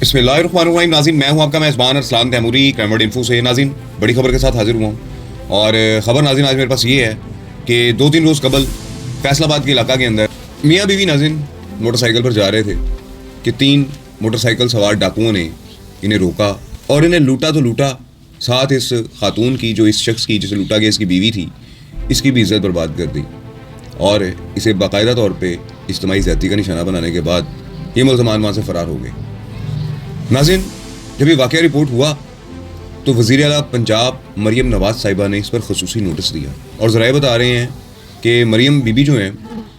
बिस्मिल्लाहिर्रहमानिर्रहीम। नाज़रीन, मैं हूं आपका मेज़बान अरसलान तैमूरी क्रैमवर्ड इन्फो से। नाज़रीन, बड़ी खबर के साथ हाजिर हुआ हूं और ख़बर नाज़रीन आज मेरे पास ये है कि 2-3 रोज़ कबल फैसलाबाद के इलाका के अंदर मियाँ बीवी नाज़रीन मोटरसाइकिल पर जा रहे थे कि 3 मोटरसाइकिल सवार डाकुओं ने इन्हें रोका और इन्हें लूटा तो लूटा, साथ इस खातून की, जो इस शख्स की जिसे लूटा गया इसकी बीवी थी, इसकी भी इज़्ज़त बर्बाद कर दी और इसे बाकायदा तौर पे इज्तिमाई ज़्यादती का निशाना बनाने के बाद ये मुल्ज़मान वहाँ से फ़रार हो गए। नाज़रीन, जब ये वाक़या रिपोर्ट हुआ तो वज़ीर आला पंजाब मरियम नवाज़ साहिबा ने इस पर ख़ुसूसी नोटिस दिया और ज़राए बता रहे हैं कि मरियम बीबी जो हैं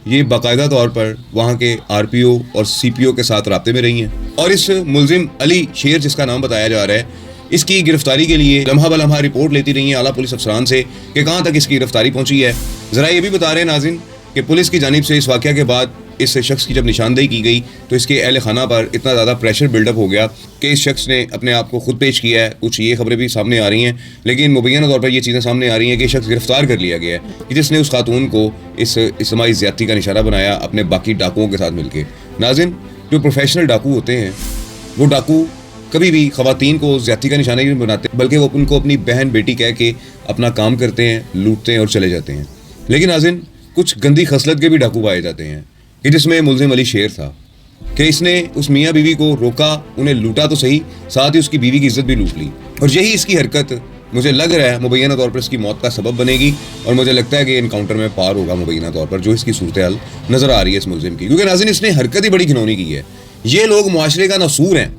ये बाकायदा तौर पर वहाँ के RPO और CPO के साथ राब्ते में रही हैं और इस मुलजिम अली शेर, जिसका नाम बताया जा रहा है, इसकी गिरफ्तारी के लिए लम्हा बलम्हा रिपोर्ट लेती रही हैं आला पुलिस अफसरान से कि कहाँ तक इसकी गिरफ्तारी पहुँची है। ज़रा ये भी बता रहे हैं नाज़रीन कि पुलिस की जानिब से इस वाक़या के बाद इस शख्स की जब निशानदेही की गई तो इसके अहल खाना पर इतना ज़्यादा प्रेशर बिल्डअप हो गया कि इस शख्स ने अपने आप को खुद पेश किया है। कुछ ये खबरें भी सामने आ रही हैं, लेकिन मुबैना तौर पर ये चीज़ें सामने आ रही हैं कि शख्स गिरफ्तार कर लिया गया है कि जिसने उस खातून को इस इज्तिमाई ज़्यादती का निशाना बनाया अपने बाकी डाकुओं के साथ मिलकर। नाज़रीन, जो प्रोफेशनल डाकू होते हैं वो डाकू कभी भी ख़वातीन को ज़्यादती का निशाना नहीं बनाते, बल्कि वो उनको अपनी बहन बेटी कह के अपना काम करते हैं, लूटते हैं और चले जाते हैं। लेकिन नाज़रीन, कुछ गंदी खसलत के भी डाकू पाए जाते हैं कि जिसमें मुलजिम अली शेर था कि इसने उस मियाँ बीवी को रोका, उन्हें लूटा तो सही, साथ ही उसकी बीवी की इज्जत भी लूट ली और यही इसकी हरकत मुझे लग रहा है मुबैना तौर पर इसकी मौत का सबब बनेगी और मुझे लगता है कि इनकाउंटर में पार होगा मुबैना तौर पर जो इसकी सूरत हाल नज़र आ रही है इस मुलजिम की। क्योंकि नाज़रीन, इसने हरकत ही बड़ी घिनौनी की है। ये लोग मुआशरे का नसूर हैं,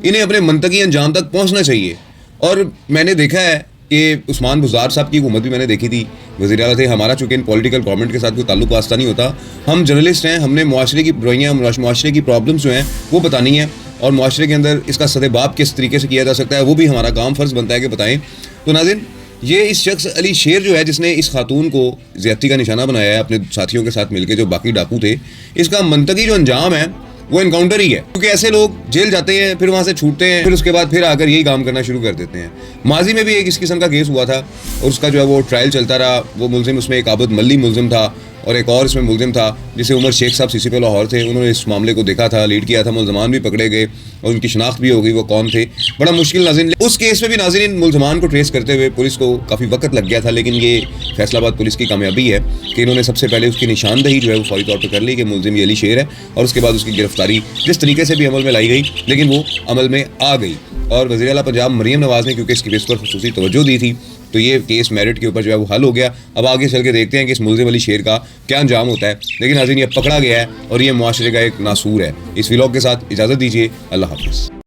इन्हें अपने मंतकी अंजाम तक पहुँचना चाहिए। और मैंने देखा है कि उस्मान बुज़दार साहब की हुकूमत भी मैंने देखी थी, वज़ीर आला थे हमारा। चूँकि इन पॉलिटिकल गवर्नमेंट के साथ कोई ताल्लुक वास्ता नहीं होता, हम जर्नलिस्ट हैं, हमने मुआशरे की बुराइयाँ, मुआशरे की प्रॉब्लम्स जो हैं वो बतानी है और मुआशरे के अंदर इसका सदेबाब किस तरीके से किया जा सकता है वो भी हमारा काम फ़र्ज़ बनता है कि बताएं। तो नाज़रीन, ये इस शख्स अली शेर जो है जिसने इस खातून को ज़्यादती का निशाना बनाया है अपने साथियों के साथ मिलकर जो बाकी डाकू थे, इसका मंतकी जो अंजाम है वो इनकाउंटर ही है। क्योंकि ऐसे लोग जेल जाते हैं, फिर वहाँ से छूटते हैं, फिर उसके बाद फिर आकर यही काम करना शुरू कर देते हैं। माजी में भी एक इस किस्म का केस हुआ था और उसका जो है वो ट्रायल चलता रहा। वो मुलजिम, उसमें एक आबद मल्ली मुलजिम था और एक और इसमें मुलजिम था जिसे उमर शेख साहब CCP लाहौर थे, उन्होंने इस मामले को देखा था, लीड किया था। मुलजमान भी पकड़े गए और उनकी शनाख्त भी हो गई वो कौन थे। बड़ा मुश्किल नाज़रीन, उस केस में भी नाज़रीन मुलजमान को ट्रेस करते हुए पुलिस को काफ़ी वक्त लग गया था, लेकिन ये फैसलाबाद पुलिस की कामयाबी है कि इन्होंने सबसे पहले उसकी निशानदही जो है वो फौरी तौर पर कर ली कि मुलजिम ये अली शेर है और उसके बाद उसकी गिरफ्तारी जिस तरीके से भी अमल में लाई गई, लेकिन वो अमल में आ गई। और वज़ीर आला पंजाब मरियम नवाज़ ने क्योंकि इसकी केस पर खुसूसी तवज्जो दी थी तो ये केस मेरिट के ऊपर जो है वो हल हो गया। अब आगे चल के देखते हैं कि इस मुलजिम अली शेर का क्या अंजाम होता है। लेकिन नाज़रीन, ये पकड़ा गया है और ये मुआशरे का एक नासूर है। इस व्लॉग के साथ इजाज़त दीजिए। अल्लाह हाफ़िज़।